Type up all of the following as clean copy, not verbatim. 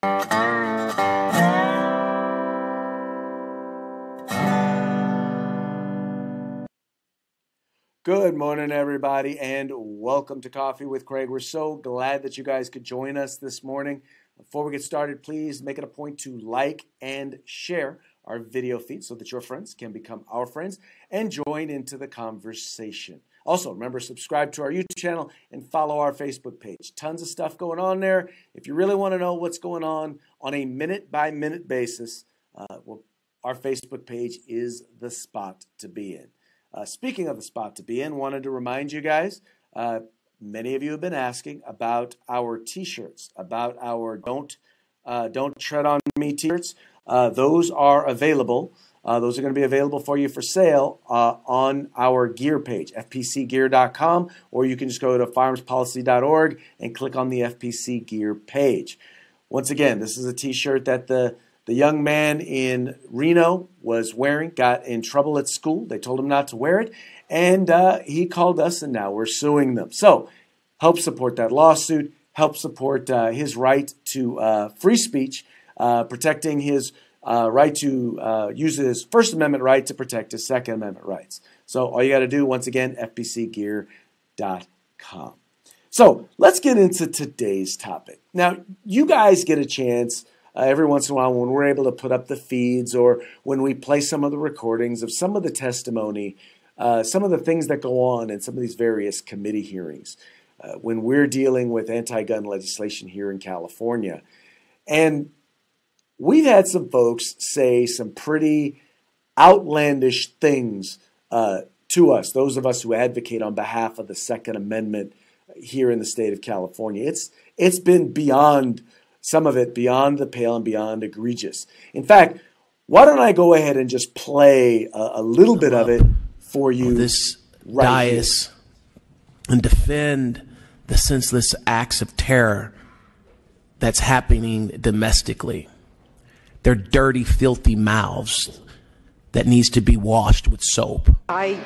Good morning, everybody, and welcome to Coffee with Craig. We're so glad that you guys could join us this morning. Before we get started, please make it a point to like and share our video feed so that your friends can become our friends and join into the conversation. Also, remember, subscribe to our YouTube channel and follow our Facebook page. Tons of stuff going on there. If you really want to know what's going on a minute-by-minute basis, our Facebook page is the spot to be in. Speaking of the spot to be in, wanted to remind you guys, many of you have been asking about our t-shirts, about our Don't Tread on Me t-shirts. Those are available. Those are going to be available for you for sale on our gear page, fpcgear.com, or you can just go to firearmspolicy.org and click on the FPC Gear page. Once again, this is a t-shirt that the young man in Reno was wearing, got in trouble at school. They told him not to wear it, and he called us, and now we're suing them. So help support that lawsuit, help support his right to free speech, protecting his right to use his First Amendment right to protect his Second Amendment rights. So all you got to do, once again, fpcgear.com. So let's get into today's topic. Now, you guys get a chance every once in a while when we're able to put up the feeds or when we play some of the recordings of some of the testimony, some of the things that go on in some of these various committee hearings when we're dealing with anti-gun legislation here in California. And we've had some folks say some pretty outlandish things to us, those of us who advocate on behalf of the Second Amendment here in the state of California. It's been beyond, some of it beyond the pale and beyond egregious. In fact, why don't I go ahead and just play a little bit of it for you this right dais here, and defend the senseless acts of terror that's happening domestically. They're dirty, filthy mouths that needs to be washed with soap. I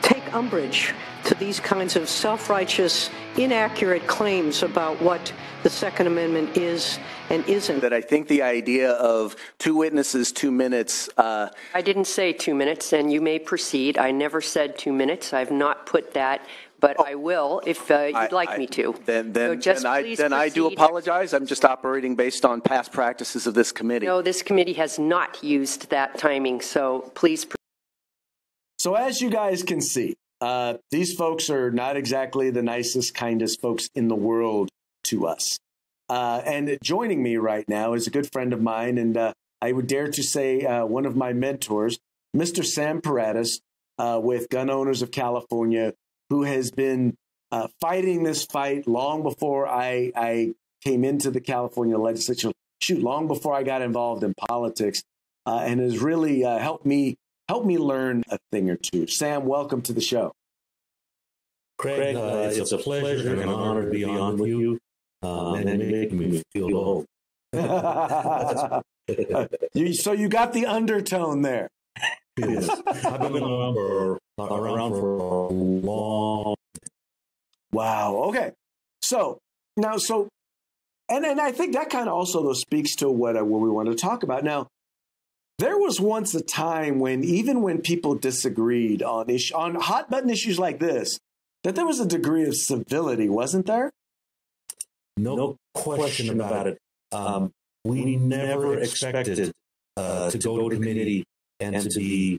take umbrage to these kinds of self-righteous, inaccurate claims about what the Second Amendment is and isn't. that I think the idea of 2 witnesses, 2 minutes. I didn't say 2 minutes, and you may proceed. I never said 2 minutes. I've not put that, but I will if you'd like me to. Then I do apologize. I'm just operating based on past practices of this committee. No, this committee has not used that timing, so please proceed. So as you guys can see, these folks are not exactly the nicest, kindest folks in the world to us. And joining me right now is a good friend of mine, and I would dare to say one of my mentors, Mr. Sam Paratus, with Gun Owners of California, who has been fighting this fight long before I came into the California legislature, long before I got involved in politics, and has really helped me learn a thing or two. Sam, welcome to the show. Craig, it's a pleasure and an honor to be on with you, and making me feel old. So you got the undertone there. Yes. I've been around for a long. Wow. Okay. So now, and I think that kind of also though speaks to what we want to talk about now. There was once a time when even when people disagreed on hot button issues like this, that there was a degree of civility, wasn't there? No question about it. We never expected to go to committee and to be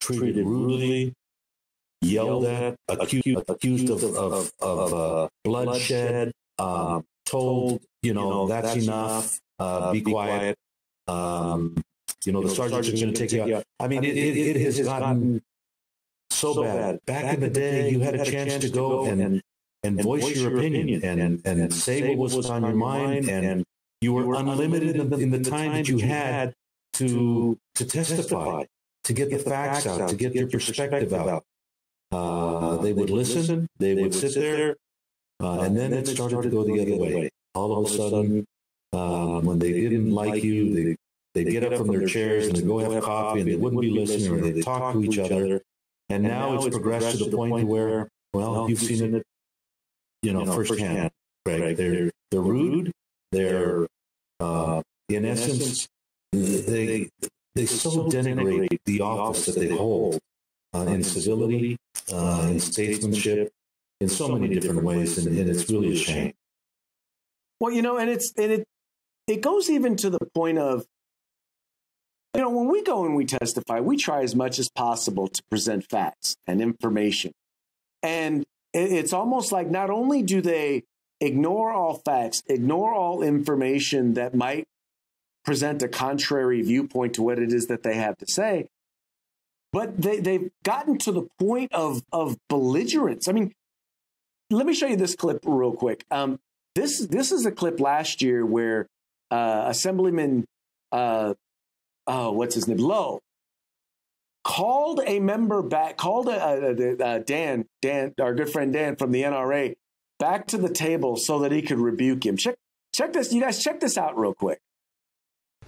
treated rudely, yelled at, accused of bloodshed, told, that's enough, be quiet. The sergeants are going to take you out. I mean, it has gotten so bad. Back in the day, you had a chance to go and voice your opinion and say what was on your mind, and you were unlimited in the time that you had to testify, to get the facts out, to get your perspective out. They would listen, they would sit there, and then it started to go the other way. All of a sudden, when they didn't like you, they'd get up from their chairs and they'd go have coffee, and they wouldn't be listening, or they'd talk to each other. And now it's progressed to the point where, well, you've seen it, firsthand, Craig. They're rude, they're In essence, they so denigrate the office that they hold in civility, in statesmanship, in so many different ways, and it's really a shame. Well, and it goes even to the point of, when we go and we testify, we try as much as possible to present facts and information. And it's almost like not only do they ignore all facts, ignore all information that might present a contrary viewpoint to what it is that they have to say, but they've gotten to the point of belligerence. I mean, let me show you this clip real quick. This is a clip last year where Assemblyman what's his name, Lowe, called a member back, called Dan, our good friend Dan from the NRA, back to the table so that he could rebuke him. Check this, you guys, check this out real quick.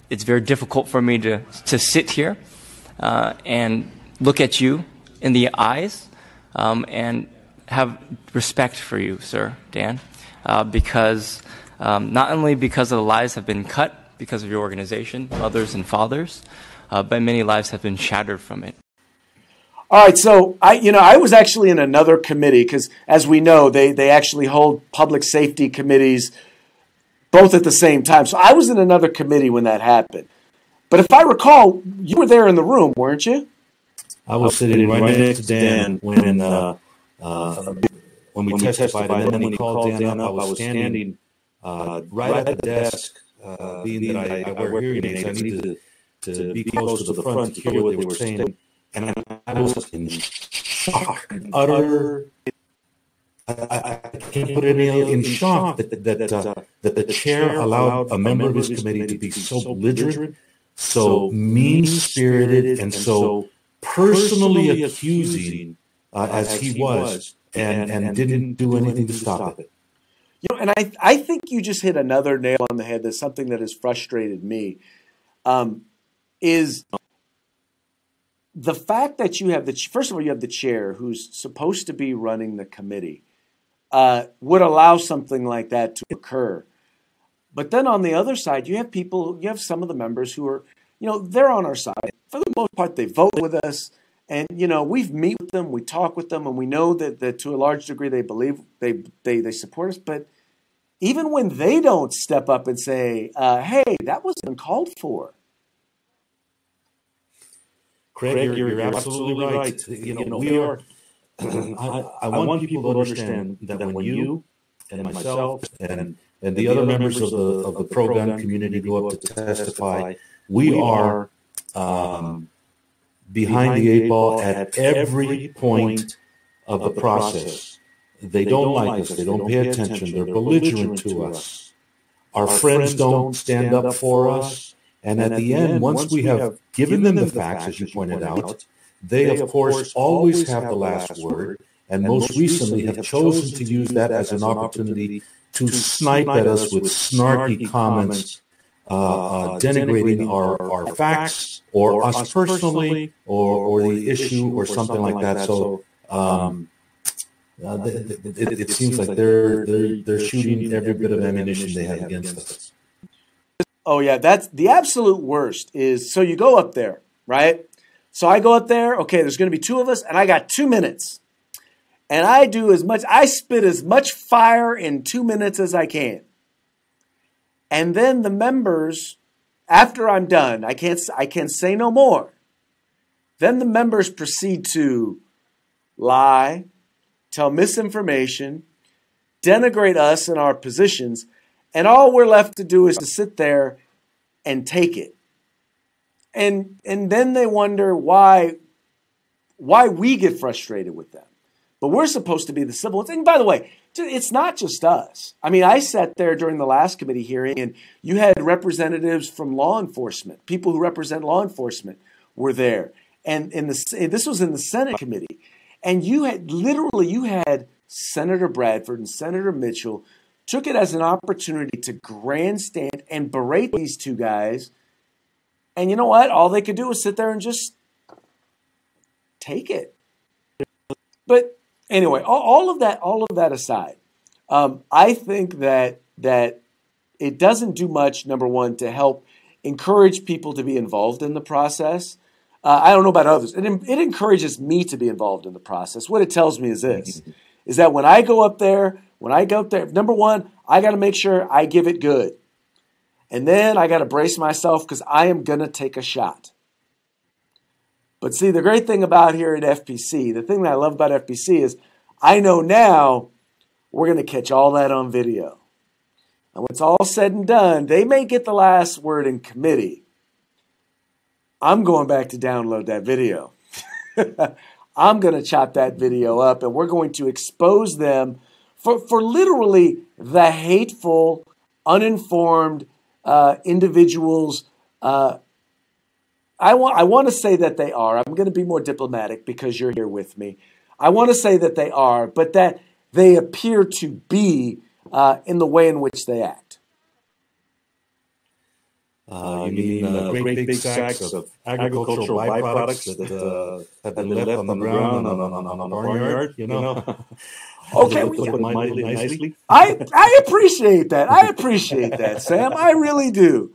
It's very difficult for me to sit here and look at you in the eyes and have respect for you, sir, Dan, because not only because of the lives have been cut because of your organization, mothers and fathers, but many lives have been shattered from it. All right, so I was actually in another committee because, as we know, they actually hold public safety committees both at the same time. So I was in another committee when that happened. But if I recall, you were there in the room, weren't you? I was sitting right next to Dan when we testified, and then when he called Dan up, I was standing right at the desk. Being that I wear hearing aids, I needed to be close to the front to hear what they were saying. And I was in shock, utter. I can't put it in shock that the chair allowed a member of his committee to be so belligerent, so mean-spirited, and so personally accusing as he was, and didn't do anything to stop it. And I think you just hit another nail on the head. That's something that has frustrated me, is the fact that you have first of all, you have the chair who's supposed to be running the committee, would allow something like that to occur. But then on the other side, you have some of the members who are, they're on our side. For the most part, they vote with us. And, we meet with them, we talk with them, and we know that to a large degree they believe they support us. But even when they don't step up and say, hey, that wasn't uncalled for. Craig, you're absolutely right. We are. I want people to understand that when you and myself and the other members of the pro-gun community go up to testify, we are behind the eight ball at every point of the process. They don't like us. They don't pay attention. They're belligerent to us. Our friends don't stand up for us. And at the end, once we have given them the facts, as you pointed out, they, of course, always have the last word, and most recently have chosen to use that as an opportunity to snipe at us with snarky comments, denigrating our facts, or us personally, or the issue, or something like that. So it seems like they're shooting every bit of ammunition they have against us. Oh, yeah, that's the absolute worst is, so you go up there, right? So I go up there, okay, there's going to be two of us, and I got 2 minutes. And I spit as much fire in 2 minutes as I can. And then the members, after I'm done, I can't say no more. Then the members proceed to lie, tell misinformation, denigrate us and our positions, and all we're left to do is to sit there and take it. And then they wonder why we get frustrated with them. But we're supposed to be the civil ones. And by the way, it's not just us. I mean, I sat there during the last committee hearing, and you had representatives from law enforcement, people who represent law enforcement were there. And this was in the Senate committee. And you had Senator Bradford and Senator Mitchell took it as an opportunity to grandstand and berate these two guys. And you know what? All they could do was sit there and just take it. But anyway, all of that aside, I think that it doesn't do much, number one, to help encourage people to be involved in the process. I don't know about others. It encourages me to be involved in the process. What it tells me is this, is that when I go up there, number one, I got to make sure I give it good. And then I got to brace myself because I am going to take a shot. But see, the great thing about here at FPC, the thing that I love about FPC is I know now we're going to catch all that on video. And when it's all said and done, they may get the last word in committee. I'm going back to download that video. I'm going to chop that video up, and we're going to expose them for literally the hateful, uninformed individuals. I want to say that they are. I'm going to be more diplomatic because you're here with me. I want to say that they are, but that they appear to be in the way in which they act. You mean great big sacks of agricultural byproducts that have been left on the ground on a barnyard, you know? Okay, nicely. I appreciate that. I appreciate that, Sam. I really do.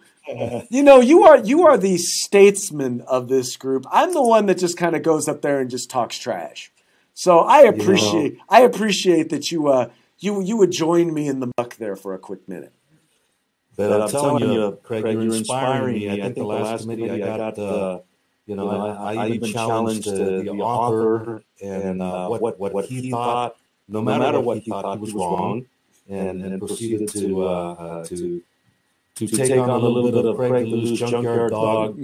You know, you are the statesman of this group. I'm the one that just kind of goes up there and just talks trash. So I appreciate that you would join me in the muck there for a quick minute. But I'm telling you, Craig, you're inspiring me. I think the last committee I got, I even challenged the author and what he thought. No matter what he thought, he was wrong, and proceeded to take on a little bit of Craig Lou's junkyard dog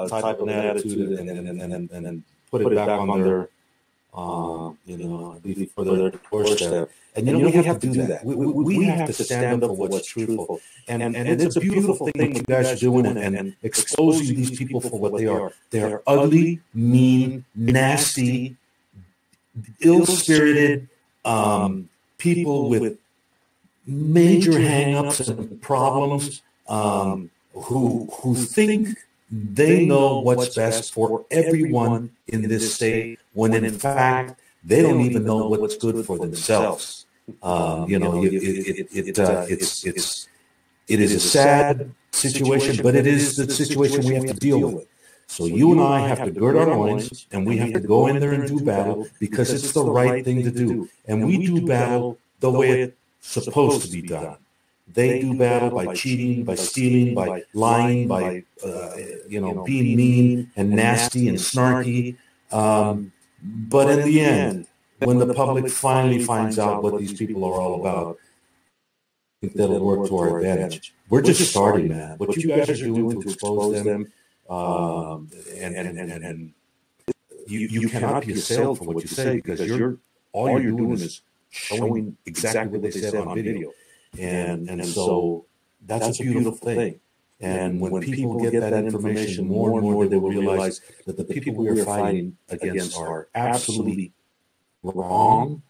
type of an attitude, and put it back on their, for their doorstep. And we have to do that. We have to stand up for what's truthful. And it's a beautiful thing what you guys are doing and exposing these people for what they are. They are ugly, mean, nasty, ill-spirited people with major hang-ups and problems who think they know what's best for everyone in this state when in fact they don't even know what's good for themselves. It is a sad situation, but it is the situation we have to deal with. So you and I have to gird our loins, and we have to go in there and do battle because it's the right thing to do. And we do battle the way it's supposed to be done. They do battle by cheating, by stealing, by lying, by being mean and nasty and snarky. But in the end, when the public finally finds out what these people are all about, I think that'll work to our advantage. We're just starting, man. What you guys are doing to expose them, and you cannot be assailed for what you say because all you're doing is showing exactly what they said on video. And so that's a beautiful thing. And when people get that information more and more, they will realize that the people we are fighting against are absolutely wrong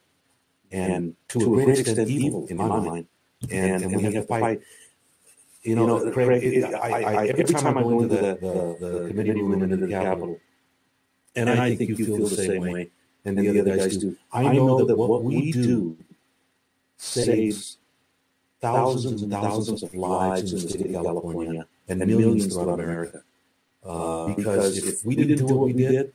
and to a great extent evil in my mind. And we have to fight. Craig, every time I go into the committee room and into the Capitol, and I think you feel the same way, and the other guys do, I know that what we do saves thousands and thousands of lives in the state of California and millions throughout America. Because if we didn't do what we did,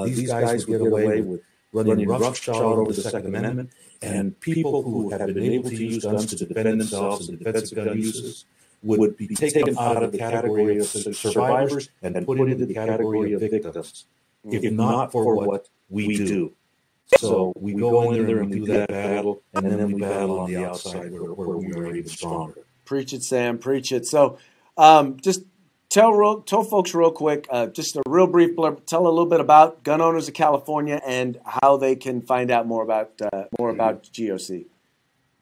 these guys would get away with running roughshod over the Second Amendment, and people who have been able to use guns to defend themselves and defensive gun uses would be taken out of the category of survivors and put into the category of victims, if not for what we do. So we go in there and we do that battle, and then we battle on the outside where we are even stronger. Preach it, Sam. Preach it. So just tell folks real quick, just a real brief blurb, tell a little bit about Gun Owners of California and how they can find out more about GOC.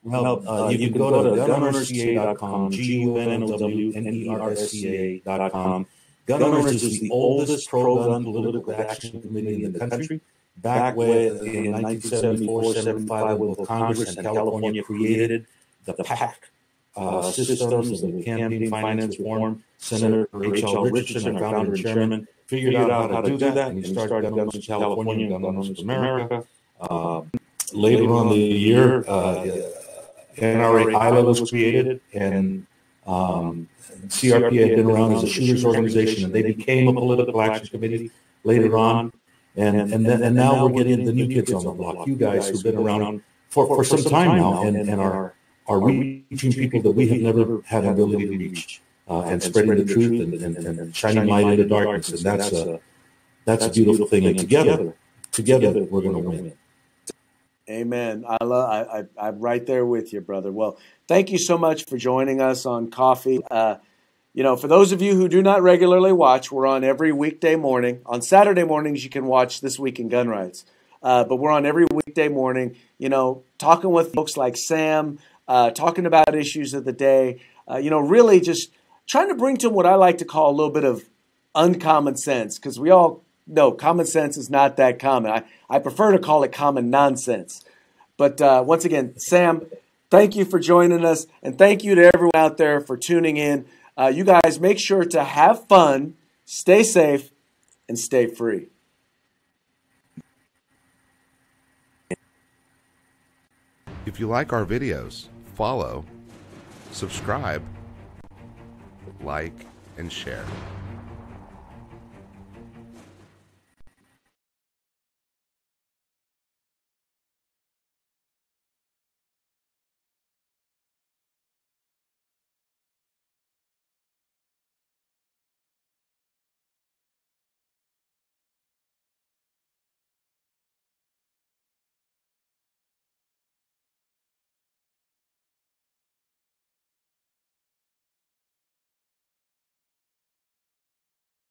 Well, you can go to gunownersca.com, GUNOWNERSCA.com. Gun Owners is the oldest pro-gun political action committee in the country. Back way in 1974-75, when both Congress and California created the PAC systems of the campaign finance reform, Senator H.L. Richardson, our founder and chairman, figured out how to do that, and he started Gun Owners of California, Gun Owners of America. Later on in the year, NRA ILA was created, and CRP had been around as a shooters organization, and they became a political action committee later on. And now we're getting the new kids on the block, you guys who've been around for some time now, and are reaching people that we have never had an ability to reach, and spreading the truth and shining light in the darkness. And that's a beautiful thing. And together we're going to win. Amen. I'm right there with you, brother. Well, thank you so much for joining us on Coffee. For those of you who do not regularly watch, we're on every weekday morning. On Saturday mornings, you can watch This Week in Gun Rights. But we're on every weekday morning, talking with folks like Sam, talking about issues of the day, really just trying to bring to what I like to call a little bit of uncommon sense, because we all know common sense is not that common. I prefer to call it common nonsense. But once again, Sam, thank you for joining us, and thank you to everyone out there for tuning in. You guys make sure to have fun, stay safe, and stay free. If you like our videos, follow, subscribe, like, and share.